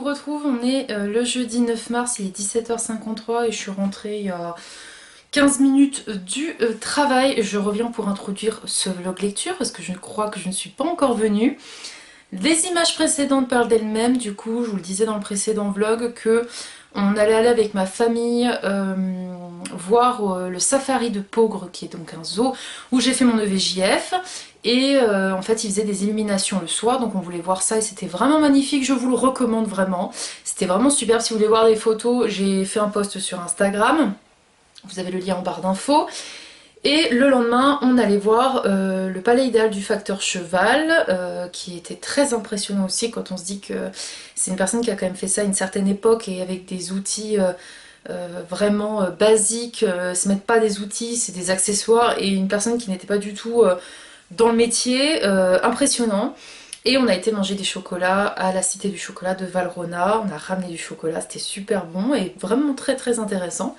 vous retrouve, on est le jeudi 9 mars, il est 17h53 et je suis rentrée il y a 15 minutes du travail. Je reviens pour introduire ce vlog lecture parce que je crois que je ne suis pas encore venue. Les images précédentes parlent d'elles-mêmes, du coup je vous le disais dans le précédent vlog que on allait aller avec ma famille voir le safari de Peaugres, qui est donc un zoo où j'ai fait mon EVJF. Et en fait ils faisaient des illuminations le soir, donc on voulait voir ça et c'était vraiment magnifique, je vous le recommande vraiment. C'était vraiment super, si vous voulez voir des photos, j'ai fait un post sur Instagram, vous avez le lien en barre d'infos. Et le lendemain, on allait voir le palais idéal du facteur cheval, qui était très impressionnant aussi quand on se dit que c'est une personne qui a quand même fait ça à une certaine époque et avec des outils vraiment basiques. Ce n'est pas des outils, c'est des accessoires, et une personne qui n'était pas du tout dans le métier, impressionnant. Et on a été manger des chocolats à la Cité du Chocolat de Valrhona, on a ramené du chocolat, c'était super bon et vraiment très très intéressant.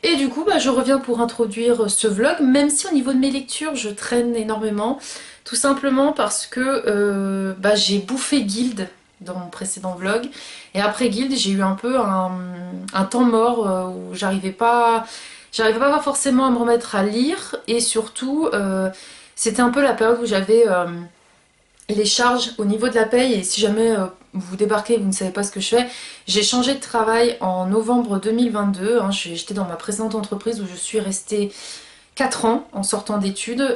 Et du coup, je reviens pour introduire ce vlog, même si au niveau de mes lectures, je traîne énormément. Tout simplement parce que j'ai bouffé Guild dans mon précédent vlog. Et après Guild, j'ai eu un peu un temps mort où j'arrivais pas forcément à me remettre à lire. Et surtout, c'était un peu la période où j'avais les charges au niveau de la paye. Et si jamais vous débarquez, vous ne savez pas ce que je fais, j'ai changé de travail en novembre 2022, hein. J'étais dans ma précédente entreprise où je suis restée 4 ans en sortant d'études,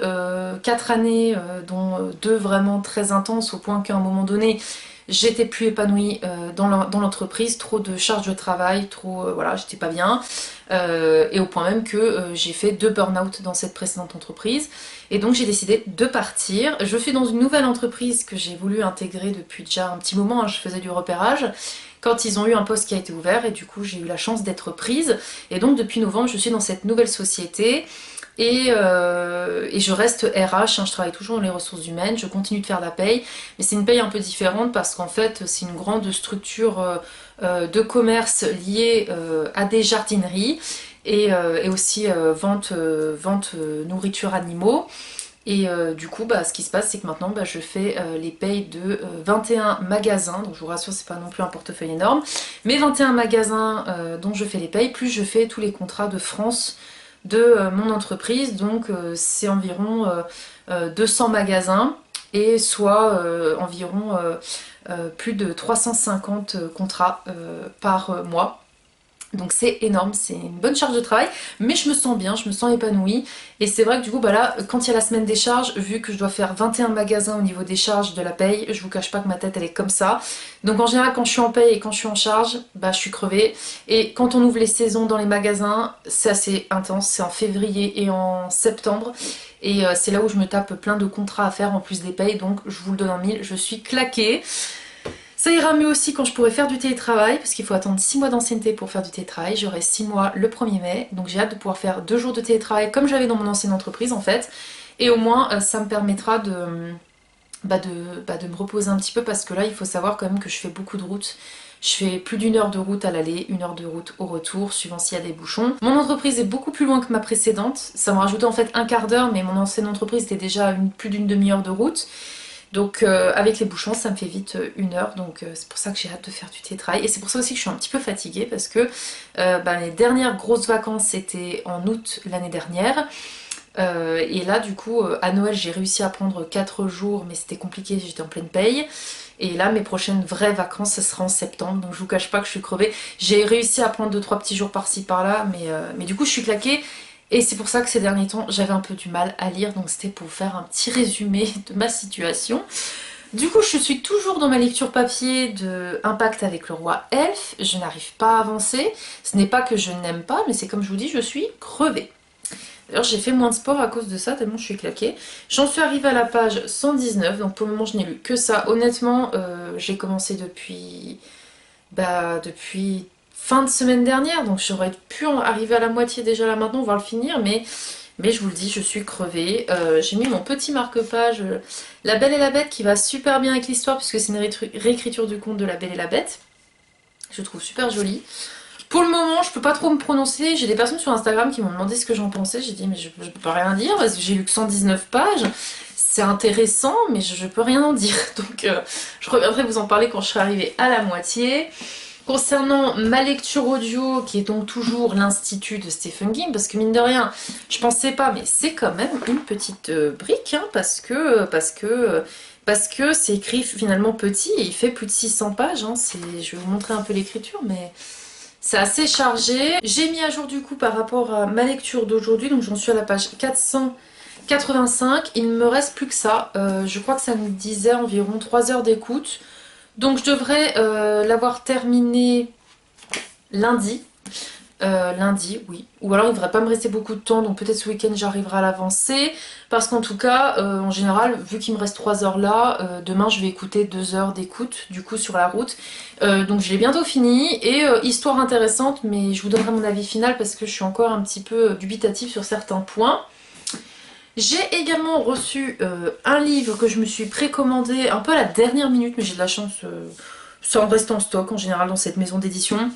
4 années dont 2 vraiment très intenses au point qu'à un moment donné j'étais plus épanouie dans l'entreprise, trop de charges de travail, trop voilà, j'étais pas bien, et au point même que j'ai fait 2 burn-out dans cette précédente entreprise, et donc j'ai décidé de partir. Je suis dans une nouvelle entreprise que j'ai voulu intégrer depuis déjà un petit moment, hein. Je faisais du repérage quand ils ont eu un poste qui a été ouvert, et du coup j'ai eu la chance d'être prise, et donc depuis novembre je suis dans cette nouvelle société. Et je reste RH, hein, je travaille toujours dans les ressources humaines, je continue de faire la paye, mais c'est une paye un peu différente parce qu'en fait c'est une grande structure de commerce liée à des jardineries et aussi vente nourriture animaux. Et du coup, ce qui se passe, c'est que maintenant, je fais les payes de 21 magasins. Donc je vous rassure, c'est pas non plus un portefeuille énorme, mais 21 magasins dont je fais les payes, plus je fais tous les contrats de France de mon entreprise. Donc c'est environ 200 magasins et soit environ plus de 350 contrats par mois. Donc c'est énorme, c'est une bonne charge de travail, mais je me sens bien, je me sens épanouie. Et c'est vrai que du coup, là, quand il y a la semaine des charges, vu que je dois faire 21 magasins au niveau des charges de la paye, je vous cache pas que ma tête elle est comme ça. Donc en général, quand je suis en paye et quand je suis en charge, je suis crevée. Et quand on ouvre les saisons dans les magasins, c'est assez intense, c'est en février et en septembre. Et c'est là où je me tape plein de contrats à faire en plus des payes, donc je vous le donne en mille, je suis claquée. Ça ira mieux aussi quand je pourrai faire du télétravail, parce qu'il faut attendre 6 mois d'ancienneté pour faire du télétravail. J'aurai 6 mois le 1er mai, donc j'ai hâte de pouvoir faire 2 jours de télétravail comme j'avais dans mon ancienne entreprise en fait. Et au moins ça me permettra de me reposer un petit peu, parce que là il faut savoir quand même que je fais beaucoup de routes. Je fais plus d'une heure de route à l'aller, 1 heure de route au retour, suivant s'il y a des bouchons. Mon entreprise est beaucoup plus loin que ma précédente. Ça m'a rajouté en fait un quart d'heure, mais mon ancienne entreprise était déjà plus d'une demi-heure de route. Donc avec les bouchons ça me fait vite 1 heure, donc c'est pour ça que j'ai hâte de faire du télétravail. Et c'est pour ça aussi que je suis un petit peu fatiguée, parce que les dernières grosses vacances c'était en août l'année dernière. Et là du coup à Noël j'ai réussi à prendre 4 jours, mais c'était compliqué, j'étais en pleine paye. Et là mes prochaines vraies vacances ce sera en septembre, donc je vous cache pas que je suis crevée. J'ai réussi à prendre 2-3 petits jours par-ci par-là, mais du coup je suis claquée. Et c'est pour ça que ces derniers temps j'avais un peu du mal à lire, donc c'était pour faire un petit résumé de ma situation. Du coup je suis toujours dans ma lecture papier de Impact avec le roi elfe, je n'arrive pas à avancer. Ce n'est pas que je n'aime pas, mais c'est comme je vous dis, je suis crevée. D'ailleurs j'ai fait moins de sport à cause de ça, tellement je suis claquée. J'en suis arrivée à la page 119, donc pour le moment je n'ai lu que ça. Honnêtement j'ai commencé depuis fin de semaine dernière, donc j'aurais pu en arriver à la moitié déjà là maintenant, voir le finir, mais je vous le dis, je suis crevée. J'ai mis mon petit marque-page La Belle et la Bête, qui va super bien avec l'histoire, puisque c'est une réécriture du conte de La Belle et la Bête. Je trouve super joli. Pour le moment, je peux pas trop me prononcer. J'ai des personnes sur Instagram qui m'ont demandé ce que j'en pensais. J'ai dit, mais je peux pas rien dire, parce que j'ai lu que 119 pages. c'est intéressant, mais je peux rien en dire. Donc je reviendrai vous en parler quand je serai arrivée à la moitié. Concernant ma lecture audio, qui est donc toujours l'Institut de Stephen King, parce que mine de rien, je pensais pas, mais c'est quand même une petite brique, hein, parce que c'est écrit finalement petit et il fait plus de 600 pages. Hein, je vais vous montrer un peu l'écriture, mais c'est assez chargé. J'ai mis à jour du coup par rapport à ma lecture d'aujourd'hui, donc j'en suis à la page 485. Il ne me reste plus que ça. Je crois que ça me disait environ 3 heures d'écoute. Donc je devrais l'avoir terminé lundi. Lundi, oui. Ou alors il ne devrait pas me rester beaucoup de temps, donc peut-être ce week-end j'arriverai à l'avancer. Parce qu'en tout cas, en général, vu qu'il me reste 3 heures là, demain je vais écouter 2 heures d'écoute, du coup sur la route. Donc je l'ai bientôt fini. Et histoire intéressante, mais je vous donnerai mon avis final parce que je suis encore un petit peu dubitative sur certains points. J'ai également reçu un livre que je me suis précommandé un peu à la dernière minute, mais j'ai de la chance, ça en reste en stock en général dans cette maison d'édition.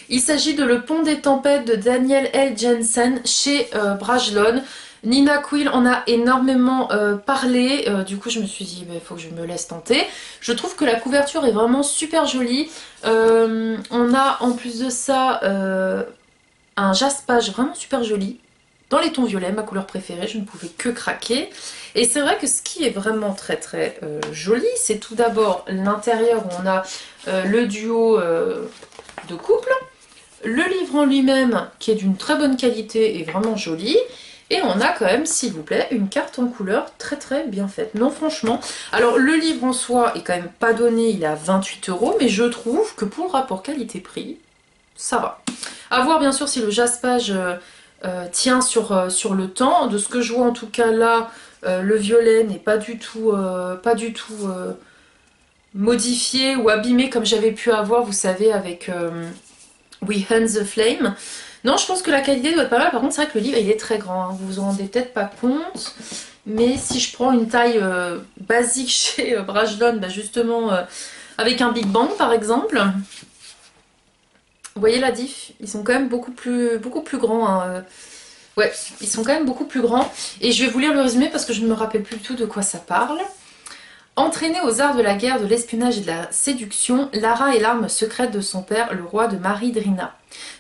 Il s'agit de Le Pont des Tempêtes de Daniel L. Jensen chez Brajlon. Nina Quill en a énormément parlé, du coup je me suis dit il faut que je me laisse tenter. Je trouve que la couverture est vraiment super jolie. On a en plus de ça un jaspage vraiment super joli. Dans les tons violets, ma couleur préférée, je ne pouvais que craquer. Et c'est vrai que ce qui est vraiment très très joli, c'est tout d'abord l'intérieur où on a le duo de couple, le livre en lui-même qui est d'une très bonne qualité et vraiment joli, et on a quand même, s'il vous plaît, une carte en couleur très très bien faite. Non franchement, alors le livre en soi est quand même pas donné, il est à 28 €, mais je trouve que pour le rapport qualité-prix, ça va. A voir bien sûr si le jaspage tient sur le temps. De ce que je vois en tout cas là, le violet n'est pas du tout, modifié ou abîmé comme j'avais pu avoir, vous savez, avec We Hunt the Flame. Non, je pense que la qualité doit être pas mal. Par contre, c'est vrai que le livre il est très grand, hein. Vous vous en rendez peut-être pas compte. Mais si je prends une taille basique chez Brajlon, bah justement avec un Big Bang par exemple, vous voyez la diff, ils sont quand même beaucoup plus grands. Hein. Ouais, ils sont quand même beaucoup plus grands. Et je vais vous lire le résumé parce que je ne me rappelle plus du tout de quoi ça parle. Entraînée aux arts de la guerre, de l'espionnage et de la séduction, Lara est l'arme secrète de son père, le roi de Maridrina.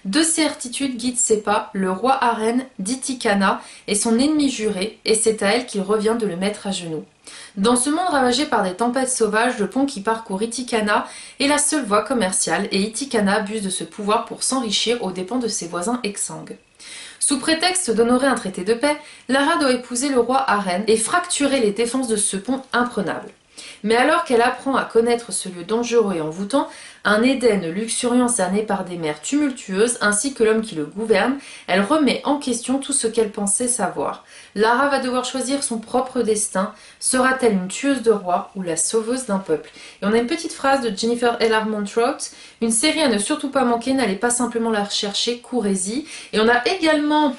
De ses certitudes guident ses pas, le roi Aren d'Itikana est son ennemi juré, et c'est à elle qu'il revient de le mettre à genoux. Dans ce monde ravagé par des tempêtes sauvages, le pont qui parcourt Itikana est la seule voie commerciale, et Itikana abuse de ce pouvoir pour s'enrichir aux dépens de ses voisins exsangues. Sous prétexte d'honorer un traité de paix, Lara doit épouser le roi Aren et fracturer les défenses de ce pont imprenable. Mais alors qu'elle apprend à connaître ce lieu dangereux et envoûtant, un Éden luxuriant cerné par des mers tumultueuses ainsi que l'homme qui le gouverne, elle remet en question tout ce qu'elle pensait savoir. Lara va devoir choisir son propre destin. Sera-t-elle une tueuse de rois ou la sauveuse d'un peuple? Et on a une petite phrase de Jennifer L.R. Montrout: une série à ne surtout pas manquer, n'allez pas simplement la rechercher, courez-y. Et on a également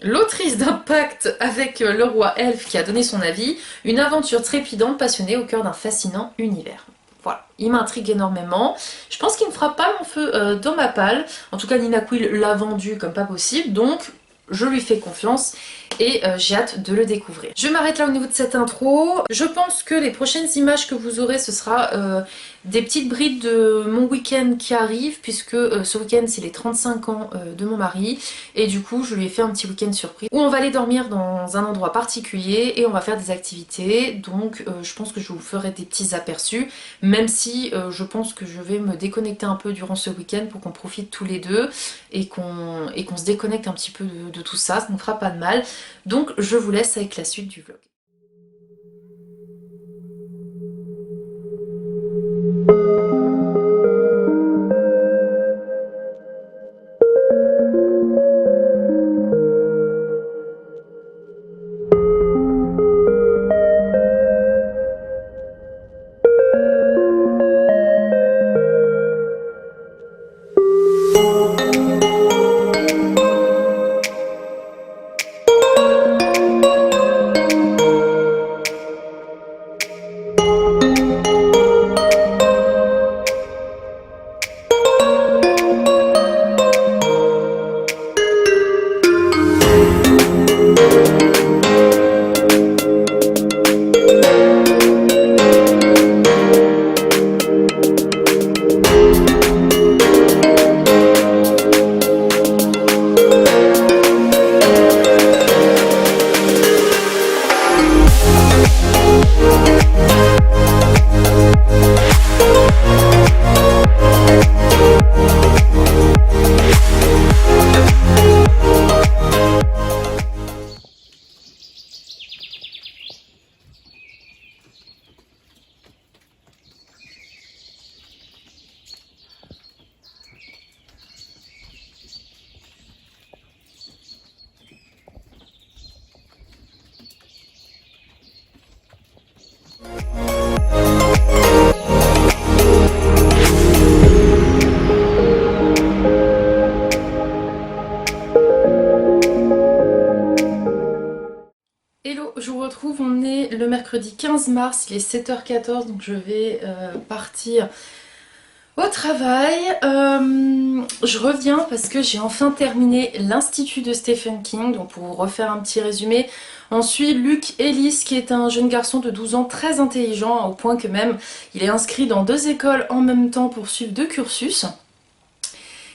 l'autrice d'Impact avec le roi Elfe qui a donné son avis, une aventure trépidante passionnée au cœur d'un fascinant univers. Voilà, il m'intrigue énormément. Je pense qu'il ne fera pas mon feu dans ma palle. En tout cas, Nina Quill l'a vendu comme pas possible, donc je lui fais confiance et j'ai hâte de le découvrir. Je m'arrête là au niveau de cette intro. Je pense que les prochaines images que vous aurez, ce sera des petites brides de mon week-end qui arrive, puisque ce week-end c'est les 35 ans de mon mari, et du coup je lui ai fait un petit week-end surprise où on va aller dormir dans un endroit particulier et on va faire des activités. Donc je pense que je vous ferai des petits aperçus, même si je pense que je vais me déconnecter un peu durant ce week-end pour qu'on profite tous les deux et qu'on se déconnecte un petit peu de tout ça, ça ne fera pas de mal. Donc je vous laisse avec la suite du vlog. 15 mars, il est 7h14, donc je vais partir au travail. Je reviens parce que j'ai enfin terminé l'Institut de Stephen King. Donc pour vous refaire un petit résumé, on suit Luke Ellis qui est un jeune garçon de 12 ans très intelligent au point que même il est inscrit dans 2 écoles en même temps pour suivre 2 cursus.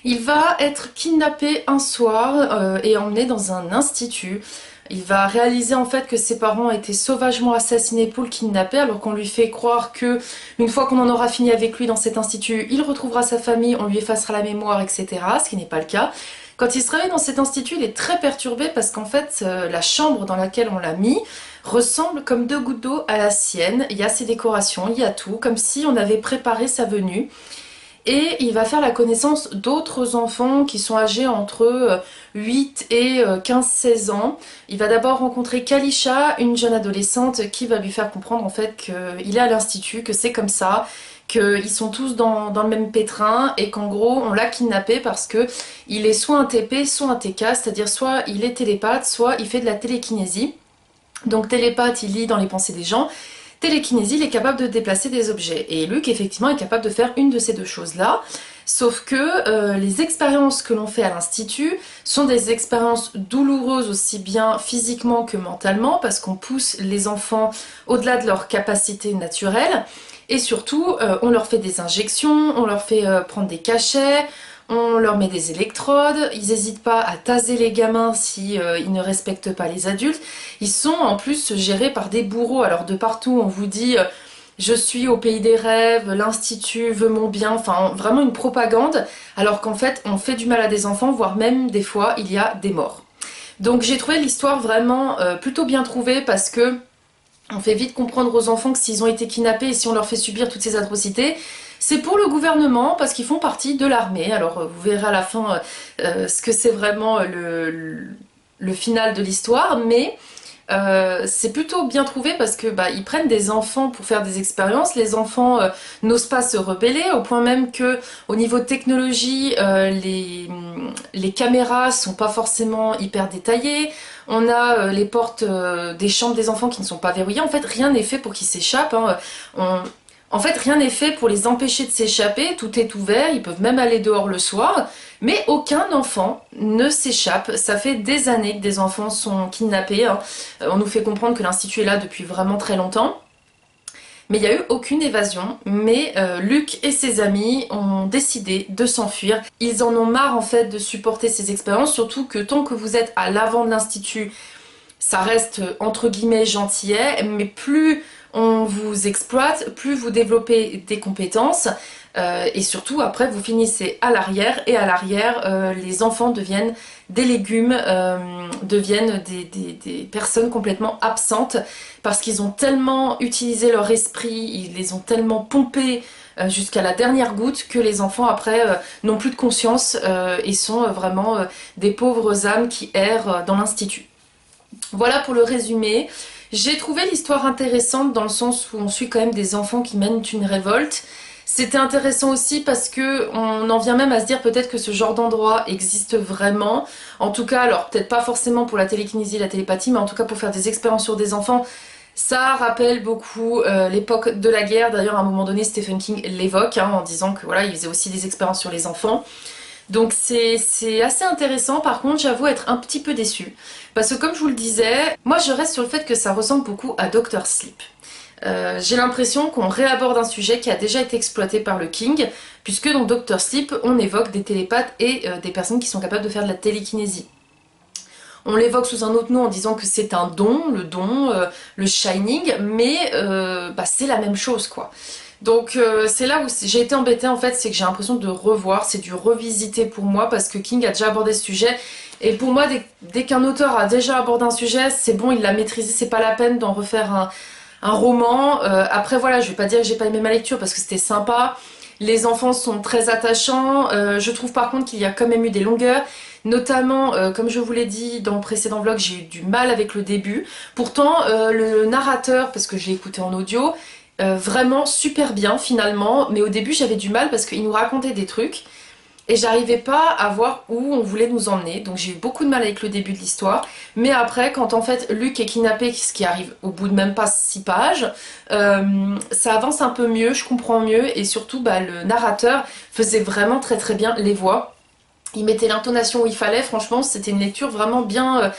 Il va être kidnappé un soir et emmené dans un institut. Il va réaliser en fait que ses parents ont été sauvagement assassinés pour le kidnapper, alors qu'on lui fait croire que une fois qu'on en aura fini avec lui dans cet institut, il retrouvera sa famille, on lui effacera la mémoire, etc. Ce qui n'est pas le cas. Quand il se réveille dans cet institut, il est très perturbé parce qu'en fait, la chambre dans laquelle on l'a mis ressemble comme 2 gouttes d'eau à la sienne. Il y a ses décorations, il y a tout, comme si on avait préparé sa venue. Et il va faire la connaissance d'autres enfants qui sont âgés entre 8 et 15-16 ans. Il va d'abord rencontrer Kalisha, une jeune adolescente qui va lui faire comprendre en fait qu'il est à l'institut, que c'est comme ça, qu'ils sont tous dans le même pétrin et qu'en gros on l'a kidnappé parce que il est soit un TP, soit un TK, c'est-à-dire soit il est télépathe, soit il fait de la télékinésie. Donc télépathe, il lit dans les pensées des gens. Télékinésie, il est capable de déplacer des objets. Et Luke, effectivement, est capable de faire une de ces 2 choses-là. Sauf que les expériences que l'on fait à l'Institut sont des expériences douloureuses aussi bien physiquement que mentalement, parce qu'on pousse les enfants au-delà de leurs capacités naturelles. Et surtout, on leur fait des injections, on leur fait prendre des cachets, on leur met des électrodes, ils n'hésitent pas à taser les gamins si ils ne respectent pas les adultes. Ils sont en plus gérés par des bourreaux, alors de partout on vous dit je suis au pays des rêves, l'institut veut mon bien, enfin vraiment une propagande, alors qu'en fait on fait du mal à des enfants, voire même des fois il y a des morts. Donc j'ai trouvé l'histoire vraiment plutôt bien trouvée parce que on fait vite comprendre aux enfants que s'ils ont été kidnappés et si on leur fait subir toutes ces atrocités, c'est pour le gouvernement parce qu'ils font partie de l'armée. Alors vous verrez à la fin ce que c'est vraiment le final de l'histoire, mais c'est plutôt bien trouvé parce que ils prennent des enfants pour faire des expériences. Les enfants n'osent pas se rebeller au point même que au niveau de technologie, les caméras sont pas forcément hyper détaillées. On a les portes des chambres des enfants qui ne sont pas verrouillées. En fait, rien n'est fait pour qu'ils s'échappent. En fait, rien n'est fait pour les empêcher de s'échapper, tout est ouvert, ils peuvent même aller dehors le soir, mais aucun enfant ne s'échappe. Ça fait des années que des enfants sont kidnappés, hein. On nous fait comprendre que l'Institut est là depuis vraiment très longtemps, mais il n'y a eu aucune évasion. Mais Luke et ses amis ont décidé de s'enfuir. Ils en ont marre en fait de supporter ces expériences, surtout que tant que vous êtes à l'avant de l'Institut, ça reste entre guillemets gentillet, mais plus on vous exploite, plus vous développez des compétences et surtout après vous finissez à l'arrière et à l'arrière les enfants deviennent des légumes, deviennent des personnes complètement absentes parce qu'ils ont tellement utilisé leur esprit, ils les ont tellement pompés jusqu'à la dernière goutte que les enfants après n'ont plus de conscience et sont vraiment des pauvres âmes qui errent dans l'institut. Voilà pour le résumé. J'ai trouvé l'histoire intéressante dans le sens où on suit quand même des enfants qui mènent une révolte. C'était intéressant aussi parce que on en vient même à se dire peut-être que ce genre d'endroit existe vraiment. En tout cas, alors peut-être pas forcément pour la télékinésie, la télépathie, mais en tout cas pour faire des expériences sur des enfants. Ça rappelle beaucoup l'époque de la guerre. D'ailleurs, à un moment donné, Stephen King l'évoque en disant que voilà, il faisait aussi des expériences sur les enfants. Donc c'est assez intéressant. Par contre, j'avoue être un petit peu déçue. Parce que comme je vous le disais, moi je reste sur le fait que ça ressemble beaucoup à Dr. Sleep. J'ai l'impression qu'on réaborde un sujet qui a déjà été exploité par le King, puisque dans Dr. Sleep, on évoque des télépathes et des personnes qui sont capables de faire de la télékinésie. On l'évoque sous un autre nom en disant que c'est un don, le Shining, mais c'est la même chose quoi. Donc c'est là où j'ai été embêtée en fait, c'est que j'ai l'impression de revoir, c'est du revisiter pour moi parce que King a déjà abordé ce sujet et pour moi dès qu'un auteur a déjà abordé un sujet, c'est bon, il l'a maîtrisé, c'est pas la peine d'en refaire un roman. Après voilà, je vais pas dire que j'ai pas aimé ma lecture parce que c'était sympa, les enfants sont très attachants, je trouve par contre qu'il y a quand même eu des longueurs. Notamment, comme je vous l'ai dit dans le précédent vlog, j'ai eu du mal avec le début. Pourtant, le narrateur, parce que je l'ai écouté en audio, vraiment super bien finalement, mais au début j'avais du mal parce qu'il nous racontait des trucs et j'arrivais pas à voir où on voulait nous emmener, donc j'ai eu beaucoup de mal avec le début de l'histoire, mais après quand en fait Luke est kidnappé, ce qui arrive au bout de même pas 6 pages, ça avance un peu mieux, je comprends mieux, et surtout bah, le narrateur faisait vraiment très très bien les voix. Il mettait l'intonation où il fallait, franchement c'était une lecture vraiment bien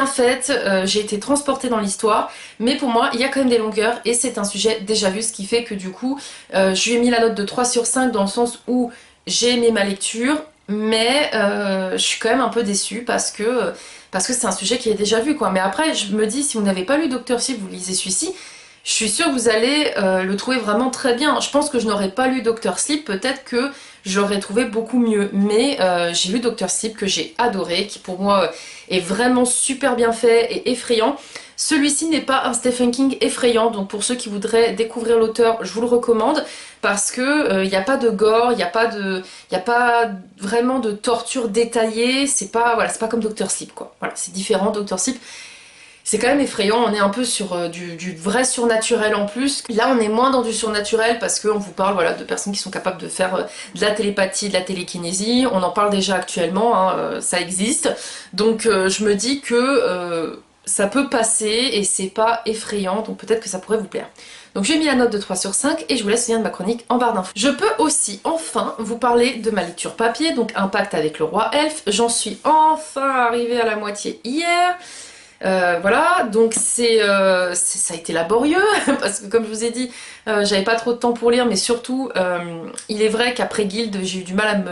faite, j'ai été transportée dans l'histoire, mais pour moi il y a quand même des longueurs et c'est un sujet déjà vu, ce qui fait que du coup je lui ai mis la note de 3 sur 5 dans le sens où j'ai aimé ma lecture, mais je suis quand même un peu déçue parce que c'est un sujet qui est déjà vu quoi. Mais après je me dis, si vous n'avez pas lu Doctor Sleep, vous lisez celui-ci, je suis sûre que vous allez le trouver vraiment très bien. Je pense que je n'aurais pas lu Doctor Sleep, peut-être que j'aurais trouvé beaucoup mieux. Mais j'ai lu Doctor Sleep que j'ai adoré, qui pour moi est vraiment super bien fait et effrayant. Celui-ci n'est pas un Stephen King effrayant, donc pour ceux qui voudraient découvrir l'auteur, je vous le recommande parce que il n'y a pas de gore, il n'y a pas vraiment de torture détaillée. C'est pas voilà, c'est pas comme Doctor Sleep quoi. Voilà, c'est différent. Doctor Sleep, c'est quand même effrayant, on est un peu sur du vrai surnaturel en plus. Là on est moins dans du surnaturel parce qu'on vous parle voilà, de personnes qui sont capables de faire de la télépathie, de la télékinésie. On en parle déjà actuellement, hein, ça existe. Donc je me dis que ça peut passer et c'est pas effrayant, donc peut-être que ça pourrait vous plaire. Donc j'ai mis la note de 3 sur 5 et je vous laisse lien de ma chronique en barre d'infos. Je peux aussi enfin vous parler de ma lecture papier, donc Un pacte avec le roi elfe. J'en suis enfin arrivée à la moitié hier. Voilà, donc ça a été laborieux parce que comme je vous ai dit, j'avais pas trop de temps pour lire, mais surtout, il est vrai qu'après Guild, j'ai eu du mal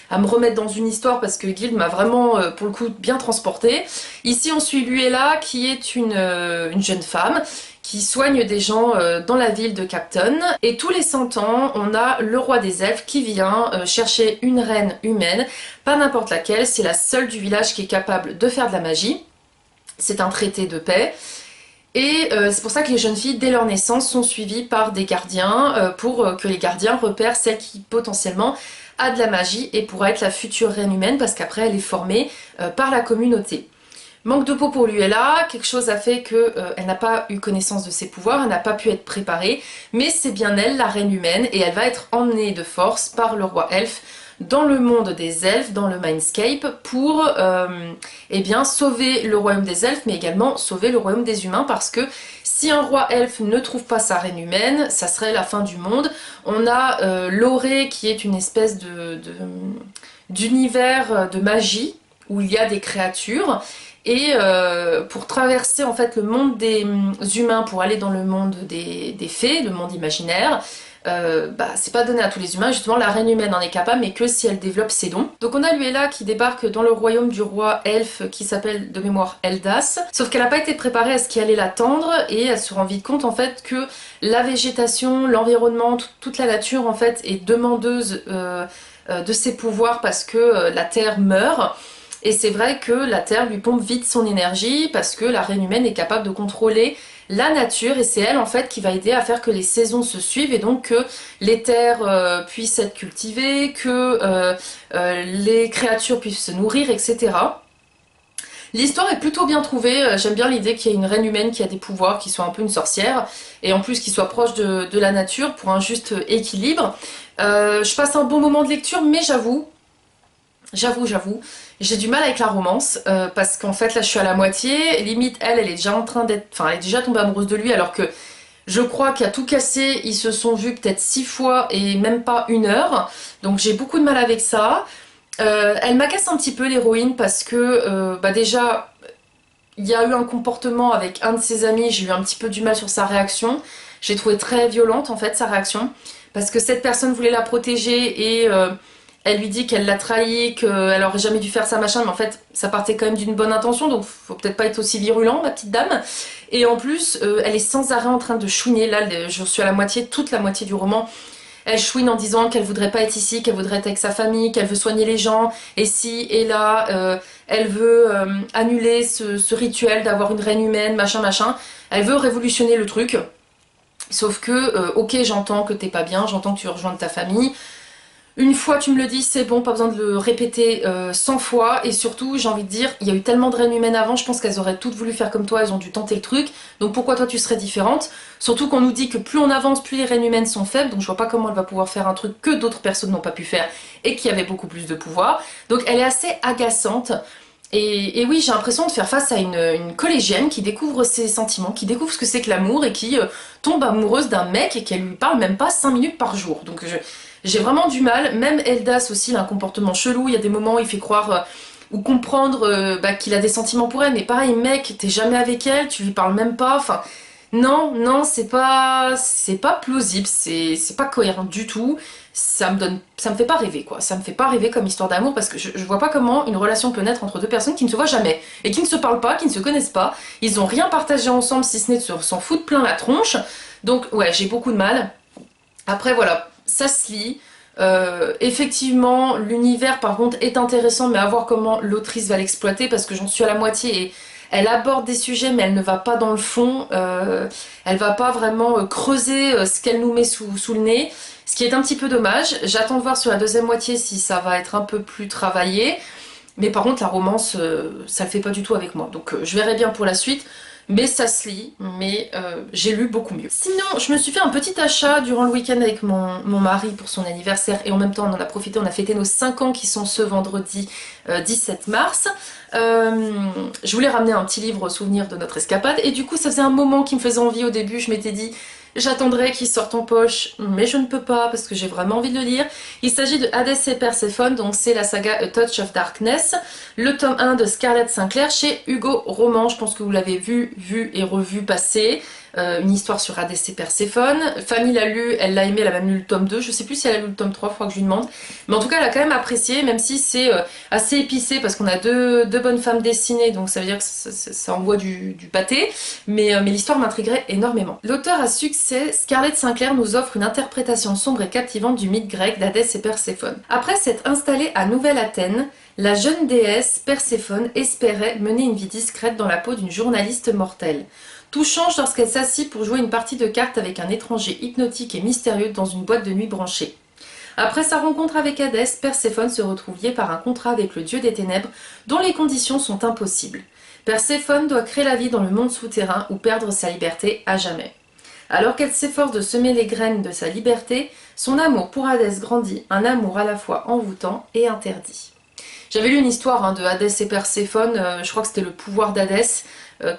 à me remettre dans une histoire parce que Guild m'a vraiment, pour le coup, bien transportée. Ici, on suit Luella, qui est une jeune femme qui soigne des gens dans la ville de Capton. Et tous les 100 ans, on a le roi des elfes qui vient chercher une reine humaine, pas n'importe laquelle, c'est la seule du village qui est capable de faire de la magie. C'est un traité de paix. Et c'est pour ça que les jeunes filles, dès leur naissance, sont suivies par des gardiens pour que les gardiens repèrent celle qui potentiellement a de la magie et pourra être la future reine humaine parce qu'après elle est formée par la communauté. Manque de peau pour Luella, quelque chose a fait qu'elle n'a pas eu connaissance de ses pouvoirs, elle n'a pas pu être préparée, mais c'est bien elle, la reine humaine, et elle va être emmenée de force par le roi elfe dans le monde des elfes, dans le Mindscape, pour eh bien, sauver le royaume des elfes, mais également sauver le royaume des humains, parce que si un roi elfe ne trouve pas sa reine humaine, ça serait la fin du monde. On a l'Orée, qui est une espèce d'univers de magie, où il y a des créatures, et pour traverser en fait le monde des humains, pour aller dans le monde des fées, le monde imaginaire, bah, c'est pas donné à tous les humains, justement la reine humaine en est capable, mais que si elle développe ses dons. Donc on a Luella qui débarque dans le royaume du roi elfe qui s'appelle de mémoire Eldas, sauf qu'elle n'a pas été préparée à ce qui allait l'attendre et elle se rend vite compte en fait que la végétation, l'environnement, toute la nature en fait est demandeuse de ses pouvoirs parce que la terre meurt. Et c'est vrai que la Terre lui pompe vite son énergie parce que la reine humaine est capable de contrôler la nature et c'est elle en fait qui va aider à faire que les saisons se suivent et donc que les terres puissent être cultivées, que les créatures puissent se nourrir, etc. L'histoire est plutôt bien trouvée, j'aime bien l'idée qu'il y ait une reine humaine qui a des pouvoirs, qui soit un peu une sorcière, et en plus qui soit proche de la nature pour un juste équilibre. Je passe un bon moment de lecture, mais j'avoue, j'ai du mal avec la romance parce qu'en fait là je suis à la moitié, limite elle est déjà en train d'être, enfin elle est déjà tombée amoureuse de lui alors que je crois qu'à tout casser ils se sont vus peut-être 6 fois et même pas 1 heure, donc j'ai beaucoup de mal avec ça. Elle m'agace un petit peu l'héroïne parce que bah déjà il y a eu un comportement avec un de ses amis, j'ai eu un petit peu du mal sur sa réaction, j'ai trouvé très violente en fait sa réaction parce que cette personne voulait la protéger et elle lui dit qu'elle l'a trahi, qu'elle aurait jamais dû faire ça, machin, mais en fait, ça partait quand même d'une bonne intention, donc faut peut-être pas être aussi virulent, ma petite dame. Et en plus, elle est sans arrêt en train de chouiner. Là, je suis à la moitié, toute la moitié du roman. Elle chouine en disant qu'elle voudrait pas être ici, qu'elle voudrait être avec sa famille, qu'elle veut soigner les gens, et si, et là, elle veut annuler ce rituel d'avoir une reine humaine, machin, machin. Elle veut révolutionner le truc. Sauf que, ok, j'entends que t'es pas bien, j'entends que tu rejoins ta famille. Une fois tu me le dis, c'est bon, pas besoin de le répéter 100 fois. Et surtout, j'ai envie de dire, il y a eu tellement de reines humaines avant, je pense qu'elles auraient toutes voulu faire comme toi, elles ont dû tenter le truc. Donc pourquoi toi tu serais différente? Surtout qu'on nous dit que plus on avance, plus les reines humaines sont faibles. Donc je vois pas comment elle va pouvoir faire un truc que d'autres personnes n'ont pas pu faire et qui avait beaucoup plus de pouvoir. Donc elle est assez agaçante. Et oui, j'ai l'impression de faire face à une collégienne qui découvre ses sentiments, qui découvre ce que c'est que l'amour et qui tombe amoureuse d'un mec et qu'elle lui parle même pas 5 minutes par jour. Donc j'ai vraiment du mal. Même Eldas aussi, il a un comportement chelou. Il y a des moments où il fait croire ou comprendre qu'il a des sentiments pour elle. Mais pareil, mec, t'es jamais avec elle, tu lui parles même pas. Enfin, non, non, c'est pas plausible, c'est pas cohérent du tout. Ça me fait pas rêver quoi. Ça me fait pas rêver comme histoire d'amour parce que je vois pas comment une relation peut naître entre deux personnes qui ne se voient jamais et qui ne se parlent pas, qui ne se connaissent pas. Ils ont rien partagé ensemble si ce n'est de s'en foutre plein la tronche. Donc ouais, j'ai beaucoup de mal. Après voilà, ça se lit. Effectivement, l'univers par contre est intéressant, mais à voir comment l'autrice va l'exploiter parce que j'en suis à la moitié et elle aborde des sujets mais elle ne va pas dans le fond, elle va pas vraiment creuser ce qu'elle nous met sous le nez, ce qui est un petit peu dommage. J'attends de voir sur la deuxième moitié si ça va être un peu plus travaillé, mais par contre la romance ça le fait pas du tout avec moi, donc je verrai bien pour la suite. Mais ça se lit, mais j'ai lu beaucoup mieux. Sinon, je me suis fait un petit achat durant le week-end avec mon mari pour son anniversaire et en même temps on en a profité, on a fêté nos 5 ans qui sont ce vendredi 17 mars. Je voulais ramener un petit livre souvenir de notre escapade et du coup ça faisait un moment qui me faisait envie au début, je m'étais dit j'attendrai qu'il sorte en poche, mais je ne peux pas parce que j'ai vraiment envie de le lire. Il s'agit de Hadès et Perséphone, donc c'est la saga A Touch of Darkness, le tome 1 de Scarlett Sinclair chez Hugo Roman. Je pense que vous l'avez vu et revu passer. Une histoire sur Hadès et Perséphone. Fanny l'a lu, elle l'a aimé, elle a même lu le tome 2. Je sais plus si elle a lu le tome 3, il faudra que je lui demande. Mais en tout cas, elle a quand même apprécié, même si c'est assez épicé parce qu'on a deux bonnes femmes dessinées, donc ça veut dire que ça envoie du pâté. Mais l'histoire m'intriguerait énormément. L'auteur à succès, Scarlett Sinclair, nous offre une interprétation sombre et captivante du mythe grec d'Hadès et Perséphone. Après s'être installée à Nouvelle-Athènes, la jeune déesse Perséphone espérait mener une vie discrète dans la peau d'une journaliste mortelle. Tout change lorsqu'elle s'assit pour jouer une partie de cartes avec un étranger hypnotique et mystérieux dans une boîte de nuit branchée. Après sa rencontre avec Hadès, Perséphone se retrouve liée par un contrat avec le dieu des ténèbres dont les conditions sont impossibles. Perséphone doit créer la vie dans le monde souterrain ou perdre sa liberté à jamais. Alors qu'elle s'efforce de semer les graines de sa liberté, son amour pour Hadès grandit, un amour à la fois envoûtant et interdit. J'avais lu une histoire de Hadès et Perséphone, je crois que c'était Le pouvoir d'Hadès,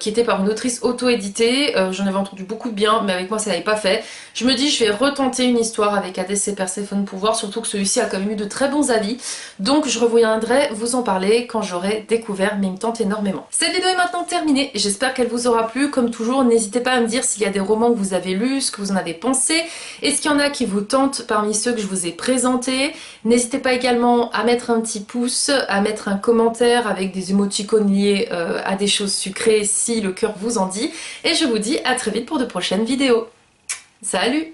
qui était par une autrice auto-éditée. J'en avais entendu beaucoup de bien, mais avec moi ça n'avait pas fait. Je me dis je vais retenter une histoire avec Hadès et Perséphone pour voir, surtout que celui-ci a quand même eu de très bons avis. Donc je reviendrai vous en parler quand j'aurai découvert, mais il me tente énormément. Cette vidéo est maintenant terminée, j'espère qu'elle vous aura plu. Comme toujours, n'hésitez pas à me dire s'il y a des romans que vous avez lus, ce que vous en avez pensé. Est-ce qu'il y en a qui vous tentent parmi ceux que je vous ai présentés? N'hésitez pas également à mettre un petit pouce, à mettre un commentaire avec des émoticônes liés à des choses sucrées si le cœur vous en dit. Et je vous dis à très vite pour de prochaines vidéos. Salut!